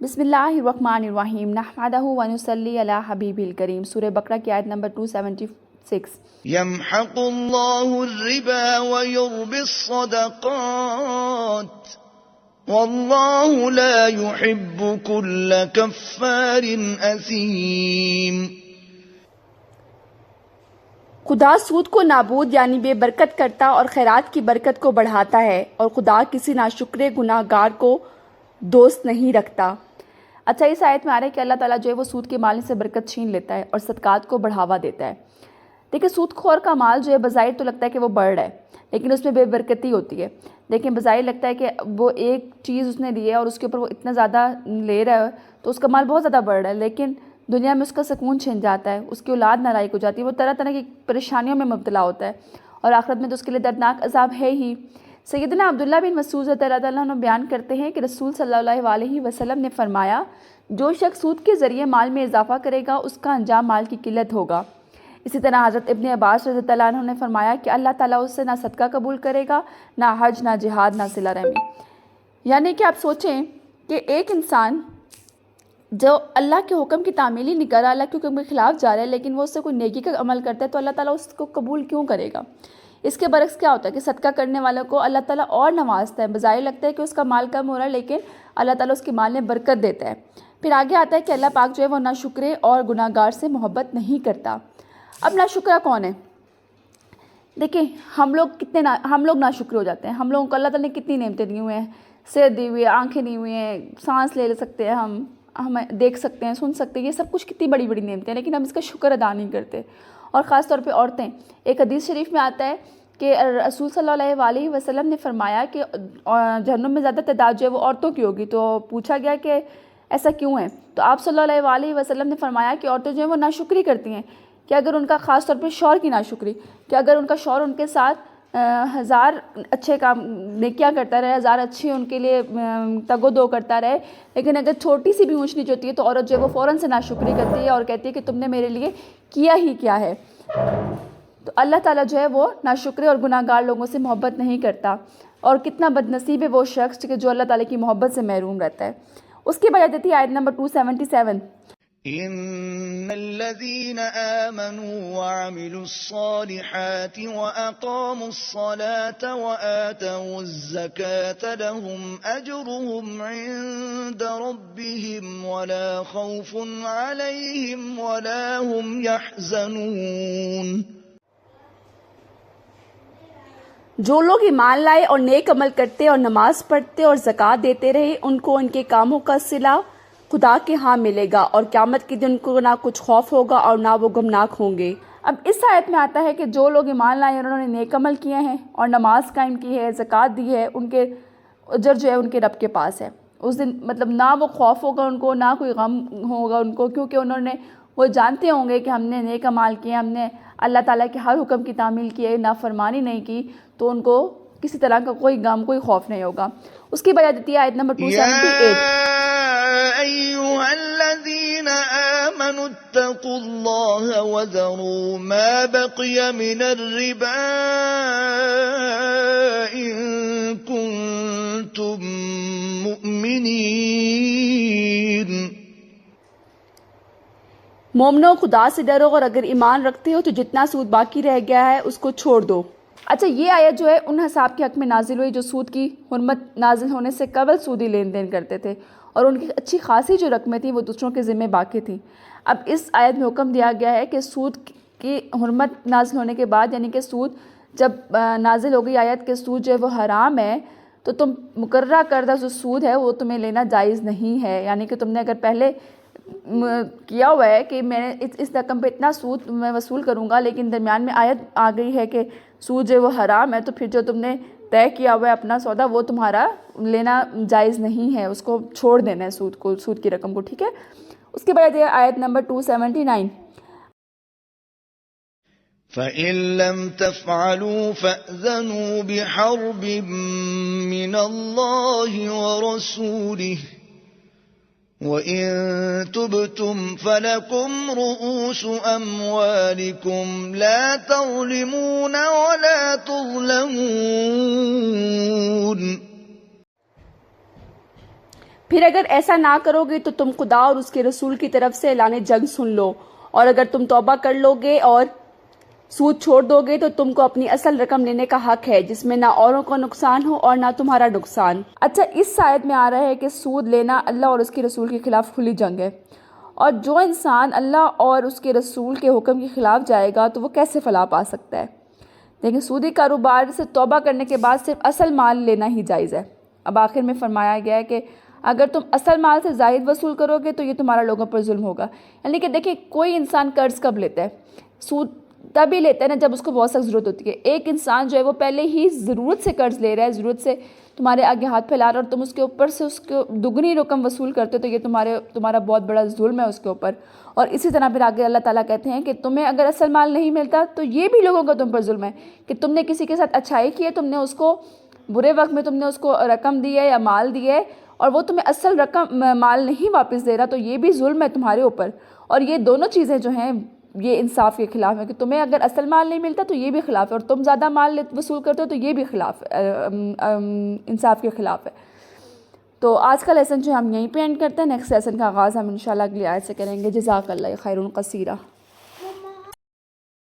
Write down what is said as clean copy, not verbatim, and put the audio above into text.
بسم اللہ الرحمن الرحیم نحمدہ ونصلی علی حبیبہ الکریم۔ سورہ بقرہ کی آیت نمبر 276۔ يمحق الله الربا ويربي الصدقات والله لا يحب كل كفار أثيم۔ خدا سود کو نابود یعنی بے برکت کرتا اور خیرات کی برکت کو بڑھاتا ہے، اور خدا کسی ناشکر گناہ گار کو دوست نہیں رکھتا۔ اچھا، اس آیت میں آ رہا ہے کہ اللہ تعالیٰ جو ہے وہ سود کے مال سے برکت چھین لیتا ہے اور صدقات کو بڑھاوا دیتا ہے۔ دیکھیں، سود خور کا مال جو ہے بظاہر تو لگتا ہے کہ وہ بڑھ رہا ہے، لیکن اس میں بے برکتی ہوتی ہے۔ دیکھیں، بظاہر لگتا ہے کہ وہ ایک چیز اس نے لی ہے اور اس کے اوپر وہ اتنا زیادہ لے رہا ہے تو اس کا مال بہت زیادہ بڑھ رہا ہے، لیکن دنیا میں اس کا سکون چھن جاتا ہے، اس کی اولاد نالائق ہو جاتی ہے، وہ طرح طرح کی پریشانیوں میں مبتلا ہوتا ہے، اور آخرت میں تو اس کے لیے دردناک عذاب ہے ہی۔ سیدنا عبداللہ بن مسعود رضی اللہ عنہ بیان کرتے ہیں کہ رسول صلی اللہ علیہ وسلم نے فرمایا، جو شخص سود کے ذریعے مال میں اضافہ کرے گا اس کا انجام مال کی قلت ہوگا۔ اسی طرح حضرت ابن عباس رضی اللہ عنہ نے فرمایا کہ اللہ تعالیٰ اس سے نہ صدقہ قبول کرے گا، نہ حج، نہ جہاد، نہ صلہ رحمی۔ یعنی کہ آپ سوچیں کہ ایک انسان جو اللہ کے حکم کی تعمیل ہی نہیں کر رہا، اللہ کے حکم کے خلاف جا رہا ہے، لیکن وہ اس سے کوئی نیکی کا عمل کرتا ہے تو اللہ تعالیٰ اس کو قبول کیوں کرے گا؟ اس کے برعکس کیا ہوتا ہے کہ صدقہ کرنے والوں کو اللہ تعالیٰ اور نوازتا ہے۔ بظاہر لگتا ہے کہ اس کا مال کم ہو رہا ہے، لیکن اللہ تعالیٰ اس کے مال میں برکت دیتا ہے۔ پھر آگے آتا ہے کہ اللہ پاک جو ہے وہ ناشکرے اور گناہ گار سے محبت نہیں کرتا۔ اب ناشکرہ کون ہے؟ دیکھیں، ہم لوگ ناشکر ہو جاتے ہیں۔ ہم لوگوں کو اللہ تعالیٰ نے کتنی نعمتیں دی ہوئی ہیں، سر دی ہوئی ہے، آنکھیں دی ہوئی ہیں، سانس لے سکتے ہیں، ہم دیکھ سکتے ہیں، سن سکتے ہیں، یہ سب کچھ کتنی بڑی بڑی نعمتیں ہیں، لیکن ہم اس کا شکر ادا نہیں کرتے، اور خاص طور پہ عورتیں۔ ایک حدیث شریف میں آتا ہے کہ رسول صلی اللہ علیہ وسلم نے فرمایا کہ جہنم میں زیادہ تعداد جو ہے وہ عورتوں کی ہوگی۔ تو پوچھا گیا کہ ایسا کیوں ہے؟ تو آپ صلی اللہ علیہ وسلم نے فرمایا کہ عورتیں جو ہیں وہ ناشکری کرتی ہیں، کہ اگر ان کا خاص طور پہ شوہر کی ناشکری، کہ اگر ان کا شوہر ان کے ساتھ 1000 اچھے کام نیکیاں کرتا رہے، 1000 اچھے ان کے لیے تگ و دو کرتا رہے، لیکن اگر چھوٹی سی بھی اونچ نیچ ہوتی ہے تو عورت جو ہے وہ فوراً سے ناشکری کرتی ہے اور کہتی ہے کہ تم نے میرے لیے کیا ہی کیا ہے۔ تو اللہ تعالیٰ جو ہے وہ ناشکرے اور گناہ گار لوگوں سے محبت نہیں کرتا، اور کتنا بد نصیب ہے وہ شخص کہ جو اللہ تعالیٰ کی محبت سے محروم رہتا ہے۔ اس کی وجہ دیتی ہے آیت نمبر 277۔ إن الذين آمنوا وعملوا الصالحات وأقاموا الصلاة وآتوا الزكاة لهم أجرهم عند ربهم ولا خوف عليهم ولا هم يحزنون۔ جو لوگ ایمان لائے اور نیک عمل کرتے اور نماز پڑھتے اور زکوٰۃ دیتے رہے، ان کو ان کے کاموں کا صلہ خدا کے ہاں ملے گا، اور قیامت کے دن کو نہ کچھ خوف ہوگا اور نہ وہ غمناک ہوں گے۔ اب اس آیت میں آتا ہے کہ جو لوگ ایمان لائے اور انہوں نے نیک عمل کیے ہیں اور نماز قائم کی ہے، زکوٰۃ دی ہے، ان کے اجر جو ہے ان کے رب کے پاس ہے۔ اس دن مطلب نہ وہ خوف ہوگا ان کو، نہ کوئی غم ہوگا ان کو، کیونکہ انہوں نے وہ جانتے ہوں گے کہ ہم نے نیک اعمال کیے، ہم نے اللہ تعالیٰ کے ہر حکم کی تعمیل کی ہے، نافرمانی نہیں کی، تو ان کو کسی طرح کا کوئی غم، کوئی خوف نہیں ہوگا۔ اس کی وجہ دیتی ہے آیت نمبر 278۔ أيها الذين آمنوا اتقوا الله وذروا ما بقي من الربا إن كنتم مؤمنين۔ مومنو، خدا سے ڈرو، اور اگر ایمان رکھتے ہو تو جتنا سود باقی رہ گیا ہے اس کو چھوڑ دو۔ اچھا، یہ آیت جو ہے ان حساب کے حق میں نازل ہوئی جو سود کی حرمت نازل ہونے سے قبل سودی لین دین کرتے تھے، اور ان کی اچھی خاصی جو رقمیں تھیں وہ دوسروں کے ذمہ باقی تھیں۔ اب اس آیت میں حکم دیا گیا ہے کہ سود کی حرمت نازل ہونے کے بعد، یعنی کہ سود جب نازل ہو گئی آیت کہ سود جو ہے وہ حرام ہے، تو تم مقررہ کردہ جو سود ہے وہ تمہیں لینا جائز نہیں ہے۔ یعنی کہ تم نے اگر پہلے کیا ہوا ہے کہ میں نے اس رقم پہ اتنا سود میں وصول کروں گا، لیکن درمیان میں آیت آ گئی ہے کہ سود جو وہ حرام ہے، تو پھر جو تم نے طے کیا ہوا ہے اپنا سودا وہ تمہارا لینا جائز نہیں ہے، اس کو چھوڑ دینا ہے، سود کی رقم کو، ٹھیک ہے۔ اس کے بعد یہ آیت نمبر 279۔ فَإِن لَّمْ تَفْعَلُوا فَأْذَنُوا بِحَرْبٍ مِّنَ اللَّهِ وَرَسُولِهِ وَإِن تُبْتُمْ فَلَكُمْ رُءُوسُ أَمْوَالِكُمْ لَا تَظْلِمُونَ وَلَا تُظْلَمُونَ۔ پھر اگر ایسا نہ کرو گے تو تم خدا اور اس کے رسول کی طرف سے اعلان جنگ سن لو، اور اگر تم توبہ کر لو گے اور سود چھوڑ دو گے تو تم کو اپنی اصل رقم لینے کا حق ہے، جس میں نہ اوروں کا نقصان ہو اور نہ تمہارا نقصان۔ اچھا، اس آیت میں آ رہا ہے کہ سود لینا اللہ اور اس کے رسول کے خلاف کھلی جنگ ہے، اور جو انسان اللہ اور اس کے رسول کے حکم کے خلاف جائے گا تو وہ کیسے فلاح پا سکتا ہے؟ لیکن سودی کاروبار سے توبہ کرنے کے بعد صرف اصل مال لینا ہی جائز ہے۔ اب آخر میں فرمایا گیا ہے کہ اگر تم اصل مال سے زائد وصول کرو گے تو یہ تمہارا لوگوں پر ظلم ہوگا۔ یعنی کہ دیکھیں، کوئی انسان قرض کب لیتا ہے؟ سود تبھی لیتا ہے نا جب اس کو بہت سخت ضرورت ہوتی ہے۔ ایک انسان جو ہے وہ پہلے ہی ضرورت سے قرض لے رہا ہے، ضرورت سے تمہارے آگے ہاتھ پھیلا رہا ہے، اور تم اس کے اوپر سے اس کو دگنی رقم وصول کرتے ہو، تو یہ تمہارا بہت بڑا ظلم ہے اس کے اوپر۔ اور اسی طرح پھر آگے اللہ تعالیٰ کہتے ہیں کہ تمہیں اگر اصل مال نہیں ملتا تو یہ بھی لوگوں کا تم پر ظلم ہے کہ تم نے کسی کے ساتھ اچھائی کی ہے، تم نے اس کو برے وقت میں تم نے اس کو رقم دی ہے یا مال دی ہے، اور وہ تمہیں اصل رقم مال نہیں واپس دے رہا، تو یہ بھی ظلم ہے تمہارے اوپر۔ اور یہ دونوں چیزیں جو ہیں یہ انصاف کے خلاف ہے کہ تمہیں اگر اصل مال نہیں ملتا تو یہ بھی خلاف ہے، اور تم زیادہ مال وصول کرتے ہو تو یہ بھی خلاف انصاف کے خلاف ہے۔ تو آج کا لیسن جو ہم یہیں پہ اینڈ کرتے ہیں، نیکسٹ لیسن کا آغاز ہم انشاءاللہ اگلی آیت سے کریں گے۔ جزاک اللہ خیر کثیرہ۔